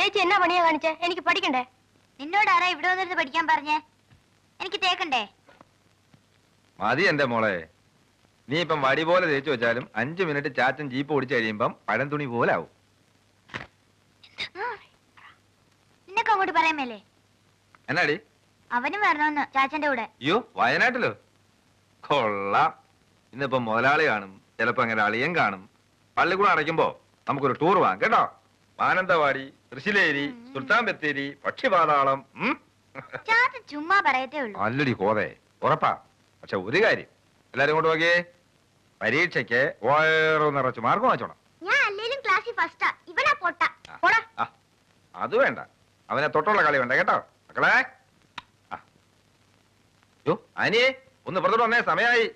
ചേച്ചി എന്നാ പണിയാ കാണിച്ചേ? എനിക്ക് പഠിക്കണ്ടേ? നിന്നോട് ആരാ ഇവിടെ വന്നിരുന്ന് പഠിക്കാൻ പറഞ്ഞേ? എനിക്ക് തേക്കണ്ടേ? മതി എന്റെ മോളെ. നീ ഇപ്പം വടി പോലെ തേച്ചു വെച്ചാലും 5 മിനിറ്റ് ചാച്ചൻ ജീപ്പ് ഓടിച്ചു കഴിയുമ്പം പഴം തുണി പോലെ ആവും. നിനക്ക് അങ്ങോട്ട് പറയാൻ മേലേ? എന്നാടി? അവനും വരണമെന്ന് ചാച്ചന്റെ കൂടെ. അയ്യോ, വയനാട്ടിലോ? കൊള്ളാം. ഇന്നിപ്പോ മുതലാളി കാണും, ചിലപ്പോ അങ്ങനെ അളിയൻ കാണും. പള്ളിക്കൂടം അടയ്ക്കുമ്പോ നമുക്കൊരു ടൂർ പോവാം കേട്ടോ. മാനന്തവാടി, തൃശ്ശിലേരി, സുൽത്താൻ ബത്തേരി, പക്ഷിപാതാളം. ചാച്ചൻ ചുമ്മാ പറയത്തേ ഉള്ളൂ. അല്ലടി കോതെ, ഉറപ്പാ. പക്ഷെ ഒരു കാര്യം, എല്ലാരും കൊണ്ട് നോക്കിയേ, പരീക്ഷയ്ക്ക് വയറു നിറച്ച് മാർക്ക് വാങ്ങിച്ചോണം. ഞാൻ അല്ലേലും ക്ലാസ്സിൽ ഫസ്റ്റാ. ഇവനാ പൊട്ട. അത് വേണ്ട, അവനെ തൊട്ടുള്ള കളി വേണ്ട കേട്ടോ മക്കളെ. യോ അനിയേ, ഒന്ന് പുറത്തോട്ട് വന്നേ, സമയായി.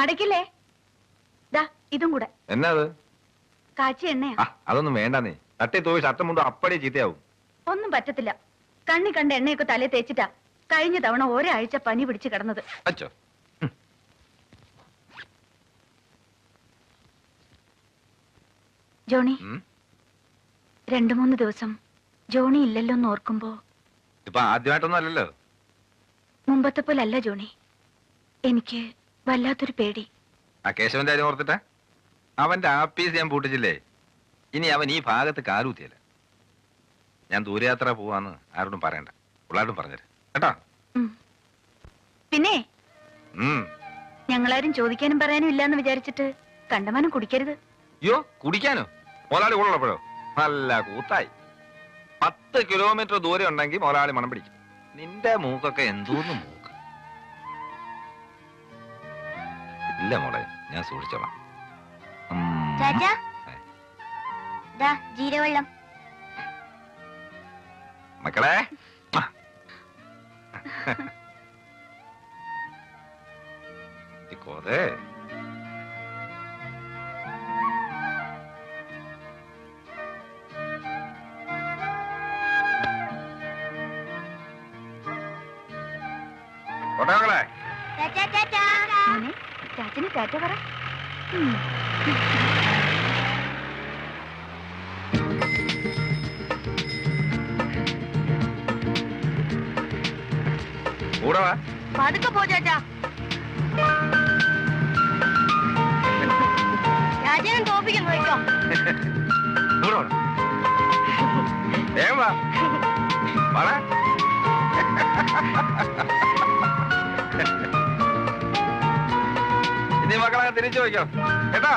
അടയ്ക്കില്ലേ? ദാ ഇതും കൂടെ. എന്നാത്? കാച്ചി എണ്ണയാ. അതൊന്നും വേണ്ട, നീ തട്ടി തൂവി ഷർട്ടും മുണ്ടും അപ്പടി ചീത്തയാവും. ഒന്നും പറ്റത്തില്ല. കണ്ണി കണ്ട എണ്ണയൊക്കെ തലേ തേച്ചിട്ടാ കഴിഞ്ഞ തവണ ഒരാഴ്ച പനി പിടിച്ച് കിടന്നത്. അച്ചോ, ജോണി, 2-3 ദിവസം ജോണി ഇല്ലല്ലോ എന്ന് ഓർക്കുമ്പോ. ഇപ്പൊ ആദ്യമായിട്ടൊന്നും അല്ലല്ലോ. മുമ്പത്തെ പോലല്ല ജോണി. എനിക്ക് വല്ലാത്തൊരു പേടി. ആ കേശവന്റെ കാര്യം ഓർത്തിട്ടെ. അവന്റെ ആപ്പീസ് ഞാൻ പൂട്ടിച്ചില്ലേ, ഇനി അവൻ ഈ ഭാഗത്ത് കാലൂത്തിയല്ല. ഞാൻ ദൂരയാത്ര പോവാന്ന് ആരോടും പറയണ്ട, പിള്ളാരോടും പറഞ്ഞേര് കേട്ടോ. പിന്നെ ഞങ്ങളാരും ചോദിക്കാനും പറയാനും ഇല്ലാന്ന് വിചാരിച്ചിട്ട് കണ്ടമാനം കുടിക്കരുത്. അയ്യോ, കുടിക്കാനോ? മുതലാളി കൂടെയുള്ളപ്പോഴോ? നല്ല കൂത്തായി. 10 കിലോമീറ്റർ ദൂരം ഉണ്ടെങ്കിൽ മുതലാളി മണം പിടിക്കും. നിന്റെ മൂക്കൊക്കെ എന്തോന്ന് മൂക്ക്. ഇല്ല മോളെ, ഞാൻ സൂക്ഷിച്ചോളാം. ജീരവെള്ളം മക്കളെ. കോതേ, മക്കളെ, ചാച്ചന് ടാറ്റ പറ. കൂടെ വാ. പതുക്കെ പോ ചാച്ചാ. രാജനും തോപ്പിക്കുന്നു നോക്കോ. കൂടെ വാ. വേഗം വാ. വാടാ. ഇനി മക്കളെ തിരിച്ചു വയ്ക്കോ കേട്ടോ.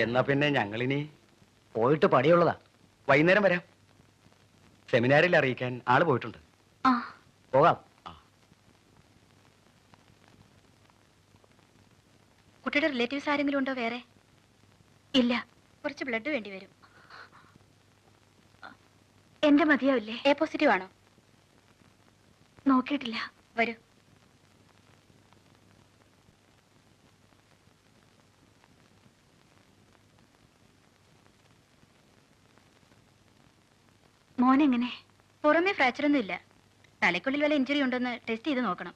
എന്നാ പിന്നെ ഞങ്ങളിനി പോയിട്ട് പണിയുള്ളതാ. വൈകുന്നേരം വരാം. സെമിനാറിൽ അറിയിക്കാൻ ആള് പോയിട്ടുണ്ട്. പോകാം. കുട്ടിയുടെ റിലേറ്റീവ്സ് ആരെങ്കിലും ഉണ്ടോ വേറെ? ഇല്ല. കുറച്ച് ബ്ലഡ് വേണ്ടി വരും. എന്റെ മതിയാവില്ലേ? എ പോസിറ്റീവ് ആണോ? നോക്കിയിട്ടില്ല. വരൂ. മോനെങ്ങനെ? പുറമേ ഫ്രാക്ചർ ഒന്നും ഇല്ല. തലയ്ക്കുള്ളിൽ വല്ല ഇഞ്ചുറി ഉണ്ടോന്ന് ടെസ്റ്റ് ചെയ്ത് നോക്കണം.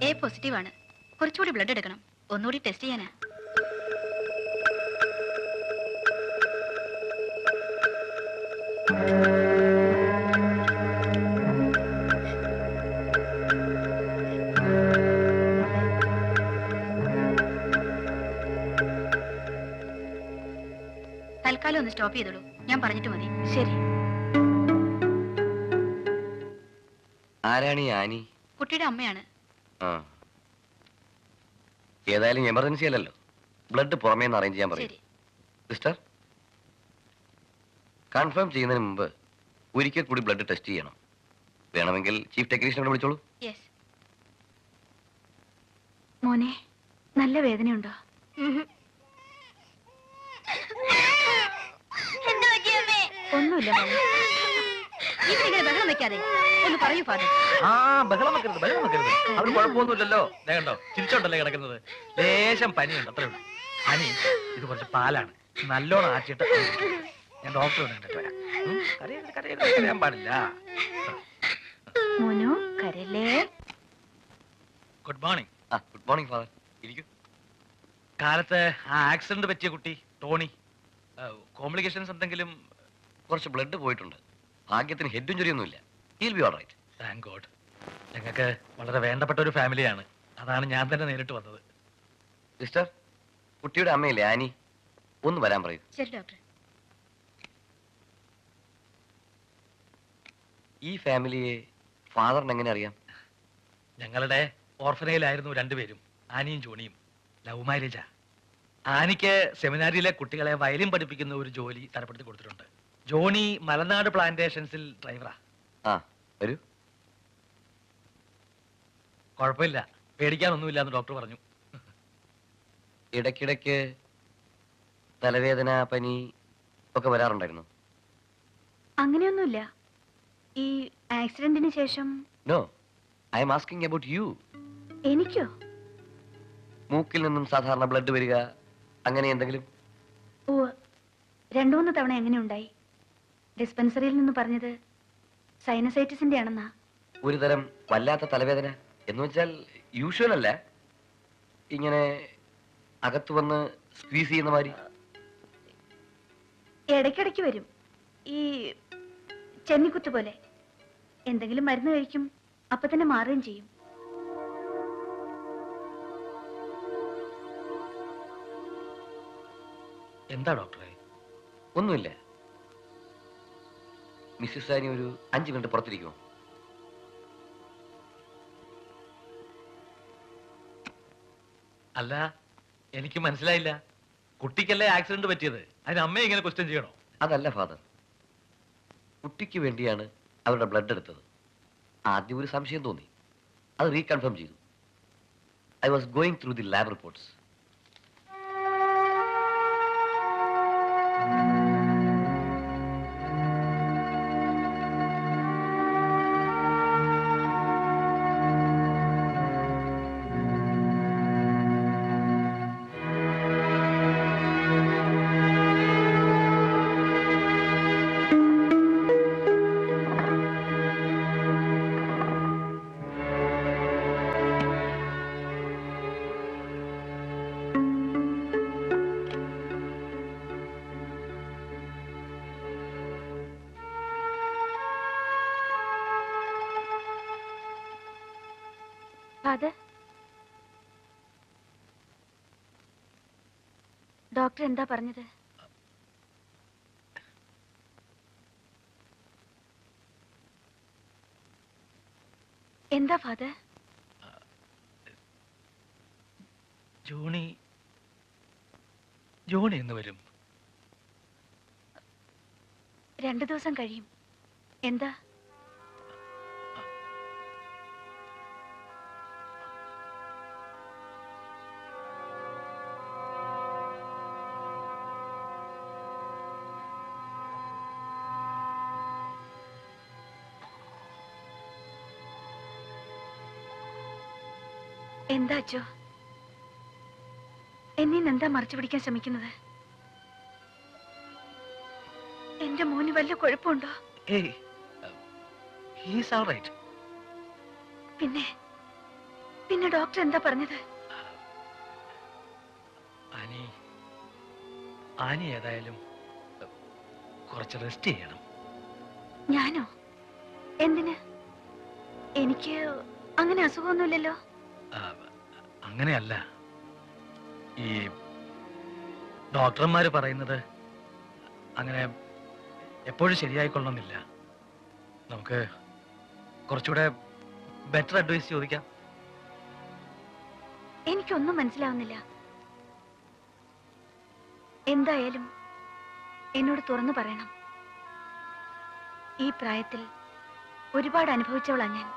എ പോസിറ്റീവ് ആണ്. കുറച്ചുകൂടി ബ്ലഡ് എടുക്കണം. ഒന്നുകൂടി ടെസ്റ്റ് ചെയ്യാനാ. തൽക്കാലം ഒന്ന് സ്റ്റോപ്പ് ചെയ്തോളൂ. ഞാൻ പറഞ്ഞിട്ട് മതി. ശരി. ആരാണ് ഈ ആനി? കുട്ടിയുടെ അമ്മയാണ്. ആ, ഏതായാലും എമർജൻസി അല്ലല്ലോ. ബ്ലഡ് പുറമേ നിന്ന് അറേഞ്ച് ചെയ്യാൻ പറയും. ശരി. സിസ്റ്റർ, കൺഫേം ചെയ്യുന്നതിന് മുമ്പ് ഒരിക്കൽ കൂടി ബ്ലഡ് ടെസ്റ്റ് ചെയ്യണം. വേണമെങ്കിൽ ചീഫ് ടെക്നീഷ്യനോട് വിളിച്ചോളൂ. യെസ്. മോനെ, നല്ല വേദനയുണ്ടോ? എന്താ പറ്റിയമ്മേ? ഒന്നുമില്ല മോനെ. ഇങ്ങനെ ബഹളം വെക്കാതെ ഒന്ന് പറയൂ ഫാദർ. ആ, ബഹളം വെക്കരുത്, ബഹളം വെക്കരുത്. അവന് കുഴപ്പമൊന്നുമില്ലല്ലോ. ദേ കണ്ടോ, ചിരിച്ചോണ്ടല്ലേ കിടക്കുന്നത്. ലേശം പനിയുണ്ട്, അത്രേ ഉള്ളൂ. പനി ഇത് കുറച്ച് പാലാണ്, നല്ലോണം ആച്ചിട്ട് ഞാൻ ഡോക്ടറെ കണ്ടിട്ട് വരാം. കരയാൻ പാടില്ല. മോനു, കരല്ലേ. Good morning. ആ, ഗുഡ് മോർണിംഗ് ഫാദർ. ഇരിക്കൂ. കാലത്ത് ആ ആക്സിഡന്റ് പറ്റിയ കുട്ടി ടോണി, കോംപ്ലിക്കേഷൻസ് എന്തെങ്കിലും? കുറച്ച് ബ്ലഡ് പോയിട്ടുണ്ട്. ഭാഗ്യത്തിന് ഹെഡ് ഇഞ്ചുറി ഒന്നുമില്ല. He'll be all right. Thank God. ഞങ്ങൾക്ക് വളരെ വേണ്ടപ്പെട്ട ഒരു ഫാമിലിയാണ്. അതാണ് ഞാൻ തന്നെ നേരിട്ട് വന്നത്. സിസ്റ്റർ, കുട്ടിയുടെ അമ്മയില്ലേ ആനി, ഒന്ന് വരാൻ പറയൂ. ശരി ഡോക്ടർ. ഈ ഫാമിലിയെ ഫാദറിന് എങ്ങനെ അറിയാം? ഞങ്ങളുടെ ഓർഫനയിലായിരുന്നു രണ്ടുപേരും, ആനിയും ജോണിയും. ലവ് മാരേജാ. ആനിക്ക് സെമിനാരിയിലെ കുട്ടികളെ വയലിൻ പഠിപ്പിക്കുന്ന ഒരു ജോലി തരപ്പെടുത്തി കൊടുത്തിട്ടുണ്ട്. ജോണി മലനാട് പ്ലാന്റേഷൻസിൽ ഡ്രൈവറാ. ആ, വരൂ. കുഴപ്പമില്ല, പേടിക്കാനൊന്നുമില്ല എന്ന് ഡോക്ടർ പറഞ്ഞു. ഇടയ്ക്കിടയ്ക്ക് തലവേദന, പനി ഒക്കെ വരാറുണ്ടായിരുന്നു? അങ്ങനെയൊന്നുമില്ല. ഈ ആക്സിഡന്റിന് ശേഷം. No, I'm asking about you. എനിക്കോ? മൂക്കിൽ നിന്നും സാധാരണ ബ്ലഡ് വരിക, അങ്ങനെ എന്തെങ്കിലും? ഓ, 2-3 തവണ എങ്ങനെ ഉണ്ടായി. ഡിസ്പെൻസറിയിൽ നിന്ന് പറഞ്ഞത് സൈനസൈറ്റിസിന്റെ ആണെന്നാ. ഒരു തരം വല്ലാത്ത തലവേദന എന്ന് വെച്ചാൽ യൂഷ്വൽ അല്ല, ഇങ്ങനെ അകത്ത് വന്ന് സ്ക്വീസ് ചെയ്യുന്ന മാതിരി? ഇടയ്ക്കിടയ്ക്ക് വരും. ഈ ചെന്നിക്കുത്ത് പോലെ. എന്തെങ്കിലും മരുന്ന് കഴിക്കും, അപ്പൊ തന്നെ മാറുകയും ചെയ്യും. എന്താ ഡോക്ടറെ? ഒന്നുമില്ല. മിസ്സിസ് സാനി ഒരു 5 മിനിറ്റ് പുറത്തിരിക്കുമോ? അല്ല, എനിക്ക് മനസ്സിലായില്ല. കുട്ടിക്കല്ലേ ആക്സിഡന്റ് പറ്റിയത്, അതിന് അമ്മയെ ഇങ്ങനെ ക്വസ്റ്റ്യൻ ചെയ്യണോ? അതല്ല ഫാദർ, കുട്ടിക്ക് വേണ്ടിയാണ് അവരുടെ ബ്ലഡ് എടുത്തത്. ആദ്യം ഒരു സംശയം തോന്നി, അത് റീകൺഫേം ചെയ്തു. I was going through the lab reports. Father, doctor എന്താ പറഞ്ഞത്? എന്താ ഫാദർ? ജോണി എന്ന് വരും. 2 ദിവസം കഴിയും. എന്താ? എന്താ അച്ചോ? എന്നീന്നെന്താ മറച്ചു പിടിക്കാൻ ശ്രമിക്കുന്നത്? എന്റെ മോന് വല്ല കുഴപ്പമുണ്ടോ? ഏയ്, he is all right. പിന്നെ പിന്നെ ഡോക്ടർ എന്താ പറഞ്ഞത്? ആനി ഏതായാലും കുറച്ച് റെസ്റ്റ് ചെയ്യണം. ഞാനോ? എന്തിന്? എനിക്ക് അങ്ങനെ അസുഖമൊന്നുമില്ലല്ലോ. അങ്ങനെയല്ല, ഈ ഡോക്ടർമാര് പറയുന്നത് അങ്ങനെ എപ്പോഴും ശരിയായിക്കൊള്ളണമെന്നില്ല. നമുക്ക് കുറച്ചുകൂടെ ബെറ്റർ അഡ്വൈസ് ചോദിക്കാം. എനിക്കൊന്നും മനസ്സിലാവുന്നില്ല. എന്തായാലും എന്നോട് തുറന്നു പറയണം. ഈ പ്രായത്തിൽ ഒരുപാട് അനുഭവിച്ചവളാ ഞാൻ.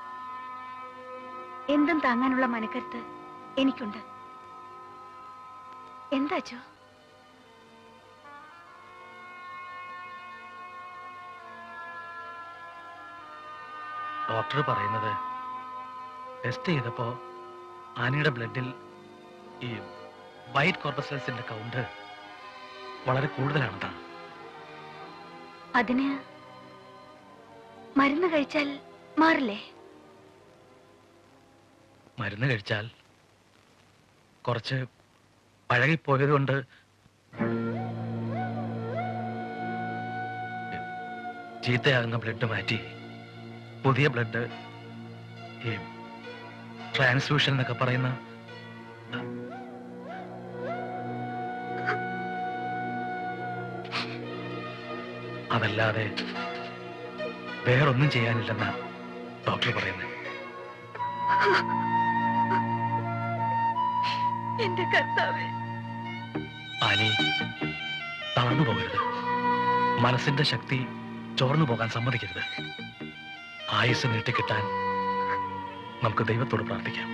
എന്തും താങ്ങാനുള്ള മനക്കരുത്ത് എനിക്കുണ്ട്. എന്താച്ചോ? ഡോക്ടർ പറയുന്നത് ടെസ്റ്റ് ചെയ്തപ്പോ ആനയുടെ ബ്ലഡിൽ ഈ വൈറ്റ് കോർപ്പസൽസിന്റെ കൗണ്ട് വളരെ കൂടുതലാണെന്നാണ്. അതിന് മരുന്ന് കഴിച്ചാൽ മാറില്ലേ? മരുന്ന് കഴിച്ചാൽ കുറച്ച് പഴകിപ്പോയത് കൊണ്ട് ചീത്തയാകുന്ന ബ്ലഡ് മാറ്റി പുതിയ ബ്ലഡ്, ഈ ട്രാൻസ്ഫ്യൂഷൻ എന്നൊക്കെ പറയുന്ന അതല്ലാതെ വേറൊന്നും ചെയ്യാനില്ലെന്നാ ഡോക്ടർ പറയുന്നത്. എന്റെ കർത്താവേ. ആനി, തളർന്നു പോകരുത്. മനസ്സിന്റെ ശക്തി ചോർന്നു പോകാൻ സമ്മതിക്കരുത്. ആയുസ് നീട്ടിക്കിട്ടാൻ നമുക്ക് ദൈവത്തോട് പ്രാർത്ഥിക്കാം.